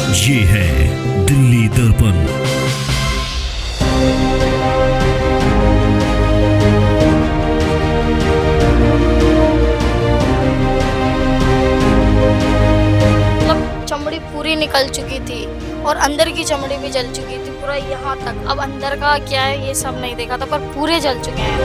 ये है दिल्ली दर्पण। मतलब चमड़ी पूरी निकल चुकी थी और अंदर की चमड़ी भी जल चुकी थी पूरा यहाँ तक। अब अंदर का क्या है ये सब नहीं देखा था, पर पूरे जल चुके हैं।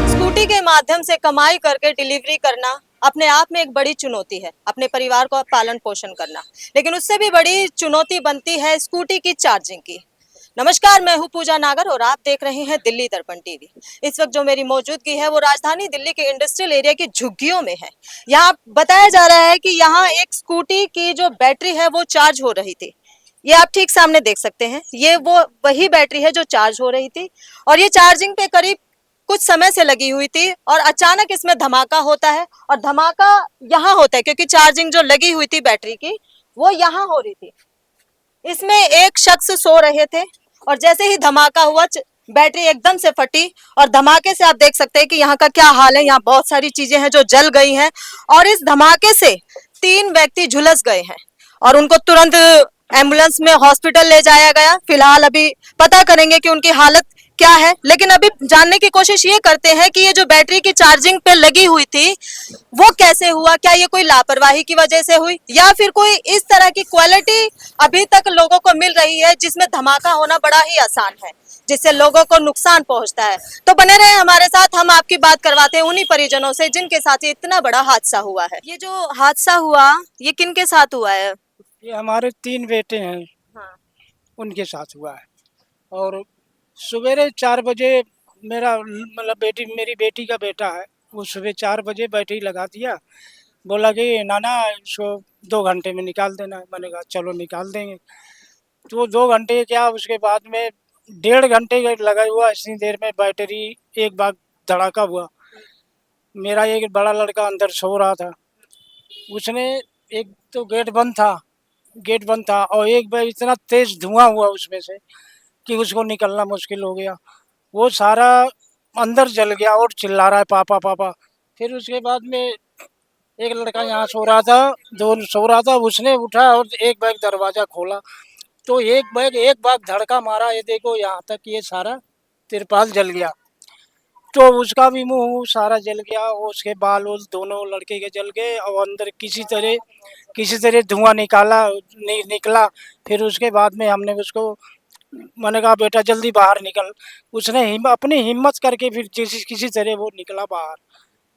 स्कूटी के माध्यम से कमाई करके डिलीवरी करना अपने आप में एक बड़ी चुनौती है, अपने परिवार को पालन पोषण करना। लेकिन उससे भी बड़ी चुनौती बनती है स्कूटी की चार्जिंग की। नमस्कार, मैं हूं पूजा नागर और आप देख रहे हैं दिल्ली दर्पण टीवी। इस वक्त जो मेरी मौजूदगी है वो राजधानी दिल्ली के इंडस्ट्रियल एरिया की झुग्गियों में है। यहाँ बताया जा रहा है कि यहाँ एक स्कूटी की जो बैटरी है वो चार्ज हो रही थी। ये आप ठीक सामने देख सकते हैं, ये वो वही बैटरी है जो चार्ज हो रही थी और ये चार्जिंग पे करीब कुछ समय से लगी हुई थी और अचानक इसमें धमाका होता है। और धमाका यहाँ होता है क्योंकि चार्जिंग जो लगी हुई थी बैटरी की वो यहाँ हो रही थी। इसमें एक शख्स सो रहे थे और जैसे ही धमाका हुआ बैटरी एकदम से फटी और धमाके से आप देख सकते हैं कि यहाँ का क्या हाल है। यहाँ बहुत सारी चीजें हैं जो जल गई हैं और इस धमाके से 3 व्यक्ति झुलस गए हैं और उनको तुरंत एम्बुलेंस में हॉस्पिटल ले जाया गया। फिलहाल अभी पता करेंगे कि उनकी हालत क्या है, लेकिन अभी जानने की कोशिश ये करते हैं कि ये जो बैटरी की चार्जिंग पे लगी हुई थी वो कैसे हुआ। क्या ये कोई लापरवाही की वजह से हुई या फिर कोई इस तरह की क्वालिटी अभी तक लोगों को मिल रही है जिसमें धमाका होना बड़ा ही आसान है, जिससे लोगों को नुकसान पहुंचता है। तो बने रहे हमारे साथ, हम आपकी बात करवाते हैं उन्हीं परिजनों से जिनके साथ ये इतना बड़ा हादसा हुआ है। ये जो हादसा हुआ ये किनके साथ हुआ है? ये हमारे 3 बेटे हैं, हाँ। उनके साथ हुआ है। और सवेरे 4 बजे मेरा मतलब मेरी बेटी का बेटा है, वो सुबह 4 बजे बैटरी लगा दिया। बोला कि नाना इसको 2 घंटे में निकाल देना। मैंने कहा चलो निकाल देंगे। तो वो 2 घंटे क्या, उसके बाद में 1.5 घंटे लगा हुआ, इतनी देर में बैटरी एक बार धड़ाका हुआ। मेरा एक बड़ा लड़का अंदर सो रहा था, उसने एक तो गेट बंद था और एक बार इतना तेज धुआं हुआ उसमें से कि उसको निकलना मुश्किल हो गया। वो सारा अंदर जल गया और चिल्ला रहा है पापा पापा। फिर उसके बाद में एक लड़का यहाँ सो रहा था, दो सो रहा था, उसने उठा और एक बैग दरवाज़ा खोला तो एक बाग धड़का मारा। ये देखो यहाँ तक ये सारा तिरपाल जल गया। तो उसका भी मुंह सारा जल गया और उसके बाल उल दोनों लड़के के जल गए और अंदर किसी तरह धुआं निकला। फिर उसके बाद में हमने उसको, मैंने कहा बेटा जल्दी बाहर निकल। उसने अपनी हिम्मत करके फिर किसी तरह वो निकला बाहर।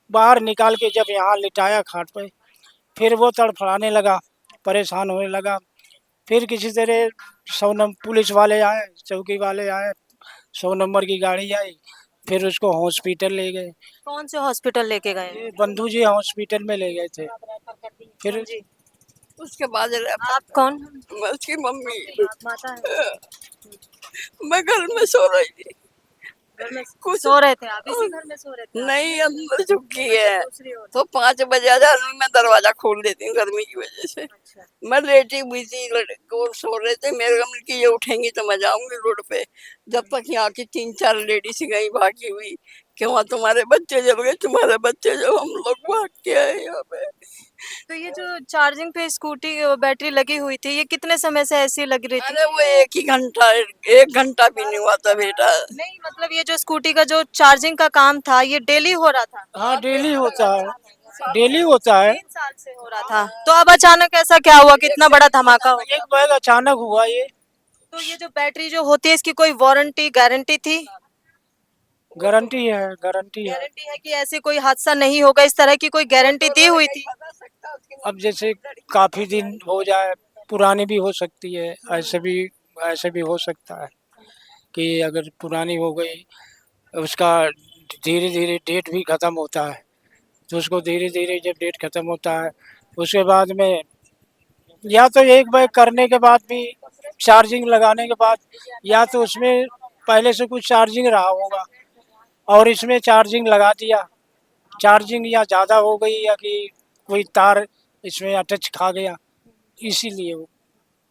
बाहर निकाल के जब यहाँ लिटाया खाट पे, फिर वो तड़फड़ाने लगा, परेशान होने लगा। फिर किसी तरह 100 नंबर पुलिस वाले आए, चौकी वाले आए, 100 नंबर की गाड़ी आई। फिर उसको हॉस्पिटल ले गए। कौन से हॉस्पिटल लेके गए? ये बंधु जी हॉस्पिटल में ले गए थे। फिर जी। उसके बाद आप कौन? मैं उसकी मम्मी। आप माता है? मैं घर में सो रही थी। घर में कुछ सो रहे थे आप? इसी घर में सो रहे थे आप? नहीं, अंदर झुकी है दूसरी ओर। तो 5 बजे आ जा, मैं दरवाजा खोल देती हूँ गर्मी की वजह से। अच्छा। मैं लेटी हुई थी, लड़के सो रहे थे। मेरे को कि ये उठेंगी तो मैं जाऊंगी रोड पे। जब तक यहाँ की 3-4 लेडीज गई भागी हुई कि वहाँ तुम्हारे बच्चे जब गए, तुम्हारे बच्चे जब, हम लोग भाग के आए यहाँ पे। तो ये जो चार्जिंग पे स्कूटी बैटरी लगी हुई थी ये कितने समय से ऐसी लग रही थी? अरे वो 1 घंटा भी नहीं हुआ था बेटा। नहीं, मतलब ये जो स्कूटी का जो चार्जिंग का काम था ये डेली हो रहा था? हाँ डेली होता है, डेली होता है। 3 साल से हो रहा था, तो अब अचानक ऐसा क्या हुआ कि इतना बड़ा धमाका हो गया? एक बैग अचानक हुआ ये। तो ये जो बैटरी जो होती है इसकी कोई वारंटी गारंटी थी? गारंटी है, गारंटी है। गारंटी है कि ऐसे कोई हादसा नहीं होगा, इस तरह की कोई गारंटी दी हुई थी? अब जैसे काफी दिन हो जाए, पुरानी भी हो सकती है, ऐसे भी हो सकता है कि अगर पुरानी हो गई, उसका धीरे धीरे डेट भी खत्म होता है। तो उसको धीरे धीरे जब डेट खत्म होता है उसके बाद में, या तो एक बार करने के बाद भी, चार्जिंग लगाने के बाद, या तो उसमें पहले से कुछ चार्जिंग रहा होगा और इसमें चार्जिंग लगा दिया, चार्जिंग या ज़्यादा हो गई या कि कोई तार इसमें अटैच खा गया, इसीलिए वो।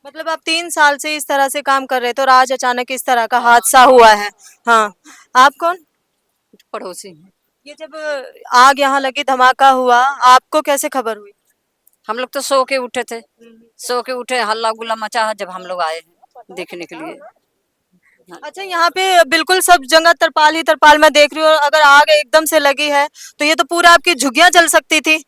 मतलब आप 3 साल से इस तरह से काम कर रहे थे और आज अचानक इस तरह का हादसा हुआ है। हाँ, आप कौन? पड़ोसी हैं। ये जब आग यहाँ लगी, धमाका हुआ, आपको कैसे खबर हुई? हम लोग तो सो के उठे थे, सो के उठे, हल्ला गुल्ला मचा है जब हम लोग आए हैं देखने के लिए। अच्छा, यहाँ पे बिल्कुल सब जगह तरपाल ही तरपाल मैं देख रही हूँ। अगर आग एकदम से लगी है तो ये तो पूरा आपकी झुग्गियां जल सकती थी।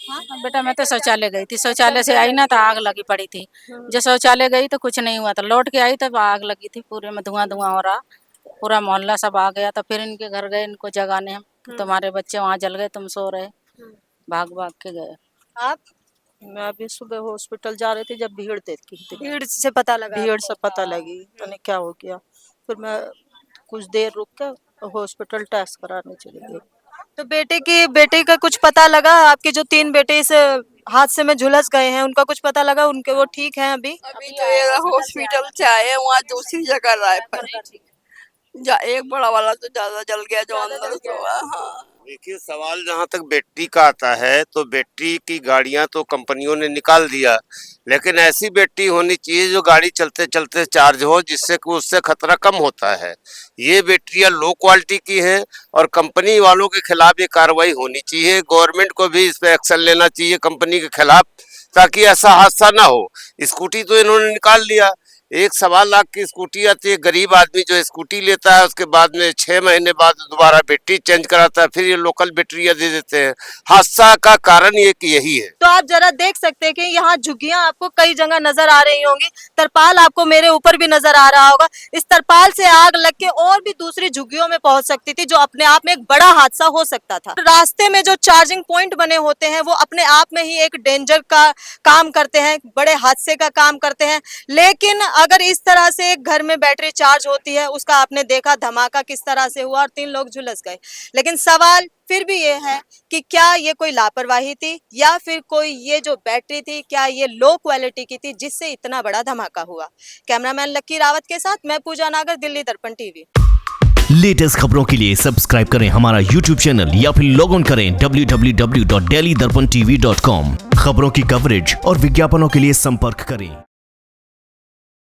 हाँ बेटा, मैं तो शौचालय गई थी, शौचालय से आई ना तो आग लगी पड़ी थी। जो शौचालय गई तो कुछ नहीं हुआ था, लौट के आई तब आग लगी थी, पूरे में धुआं धुआं हो रहा, पूरा मोहल्ला सब आ गया। तो फिर इनके घर गए, इनको जगाने हम, तुम्हारे बच्चे वहाँ जल गए, तुम सो रहे, भाग भाग के गए। आप? मैं अभी सुबह हॉस्पिटल जा रही थी जब भीड़ देखी थी, भीड़ से पता लगा? भीड़ से पता लगी तो क्या हो गया। फिर मैं कुछ देर रुक के हॉस्पिटल टेस्ट कराने चली गई। तो बेटे का कुछ पता लगा? आपके जो 3 बेटे इस हादसे में झुलस गए हैं, उनका कुछ पता लगा? उनके वो ठीक हैं अभी? अभी तो ये हॉस्पिटल से आए, वहाँ दूसरी जगह रायपुर एक बड़ा वाला तो ज्यादा जल गया जो अंदर तो। हाँ, देखिए, सवाल जहाँ तक बैटरी का आता है तो बैटरी की गाड़ियां तो कंपनियों ने निकाल दिया, लेकिन ऐसी बैटरी होनी चाहिए जो गाड़ी चलते चलते चार्ज हो, जिससे कि उससे खतरा कम होता है। ये बैटरियां लो क्वालिटी की हैं और कंपनी वालों के खिलाफ ये कार्रवाई होनी चाहिए। गवर्नमेंट को भी इस पर एक्शन लेना चाहिए कंपनी के खिलाफ, ताकि ऐसा हादसा ना हो। स्कूटी तो इन्होंने निकाल लिया, 1.25 लाख की स्कूटी आती है। गरीब आदमी जो स्कूटी लेता है उसके बाद में 6 महीने बाद दोबारा बैटरी चेंज कराता है, फिर ये लोकल बैटरियां दे देते हैं। हादसा का कारण यही है। तो आप जरा देख सकते हैं कि यहाँ झुग्गियां आपको कई जगह नजर आ रही होंगी, तरपाल आपको मेरे ऊपर भी नजर आ रहा होगा। इस तरपाल से आग लग के और भी दूसरी झुग्गियों में पहुंच सकती थी, जो अपने आप में एक बड़ा हादसा हो सकता था। रास्ते में जो चार्जिंग पॉइंट बने होते हैं वो अपने आप में ही एक डेंजर का काम करते हैं, बड़े हादसे का काम करते हैं। लेकिन अगर इस तरह से एक घर में बैटरी चार्ज होती है, उसका आपने देखा धमाका किस तरह से हुआ और 3 लोग झुलस गए। लेकिन सवाल फिर भी ये है कि क्या ये कोई लापरवाही थी या फिर कोई ये जो बैटरी थी क्या ये लो क्वालिटी की थी जिससे इतना बड़ा धमाका हुआ। कैमरामैन लक्की रावत के साथ मैं पूजा नागर, दिल्ली दर्पण टीवी। लेटेस्ट खबरों के लिए सब्सक्राइब करें हमारा YouTube चैनल या फिर लॉग ऑन करें www.delhidarpantv.com। खबरों की कवरेज और विज्ञापनों के लिए संपर्क करें।